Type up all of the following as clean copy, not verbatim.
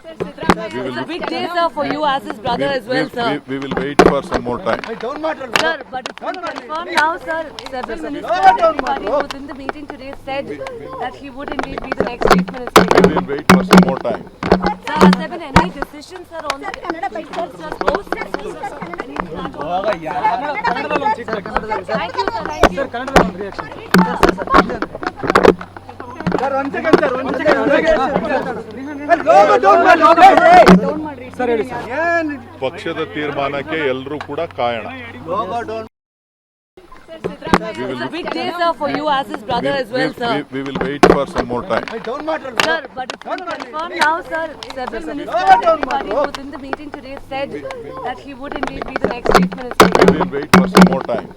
It's a big day, sir, for you as his brother as well, sir. We will wait for some more time. Sir, but it's been confirmed now, sir. Several ministers, everybody who was in the meeting today said that he would indeed be the next chief minister. We will wait for some more time. Sir, has there been any decisions, sir, on the minister's post? Thank you, sir. Thank you. Sir, one second. ಪಕ್ಷದ ತೀರ್ಮಾನಕ್ಕೆ ಎಲ್ಲರೂ ಕೂಡ ಕಾಯೋಣ. It's a big day, sir, for you as his brother as well, sir. We will wait for some more time. Sir, but it's been confirmed now, sir. Several ministers, everybody who was in the meeting today said that he would indeed be the next chief minister. We will wait for some more time.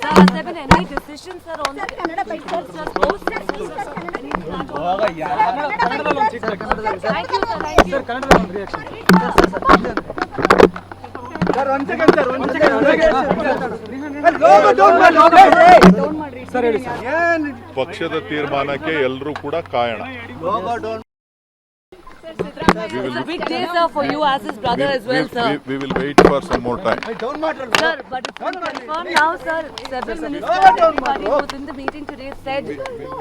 Sir, has there been any decisions, sir, on the minister's post? Thank you, sir. Sir, one second. ಪಕ್ಷದ ತೀರ್ಮಾನಕ್ಕೆ ಎಲ್ಲರೂ ಕೂಡ ಕಾಯೋಣ. It's a big day, sir, for you as his brother as well, sir. We will wait for some more time. Sir, but it's been confirmed now, sir. Several ministers, everybody who was in the meeting today said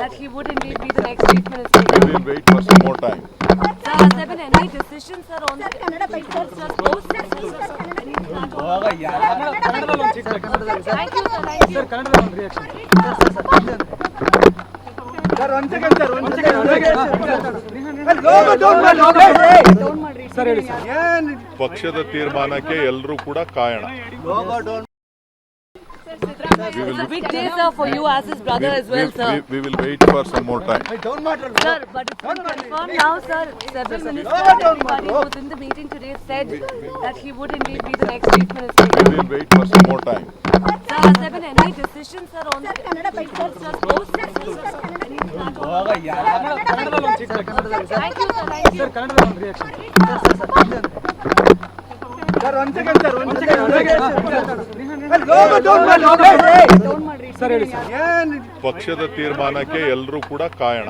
that he would indeed be the next chief minister. We will wait for some more time. Sir, has there been any decisions, sir, on the minister's post? Thank you, sir. Sir, one second. ಪಕ್ಷದ ತೀರ್ಮಾನಕ್ಕೆ ಎಲ್ಲರೂ ಕೂಡ ಕಾಯೋಣ. It's a big day, sir, for you as his brother as well, sir. We will wait for some more time. Sir, but it's been confirmed now, sir. Several ministers, everybody who was in the meeting today said that he would indeed be the next chief minister. We will wait for some more time. Sir, has there been any decisions, sir, on the minister's post? Thank you, sir. Sir, one second. ಪಕ್ಷದ ತೀರ್ಮಾನಕ್ಕೆ ಎಲ್ಲರೂ ಕೂಡ ಕಾಯೋಣ.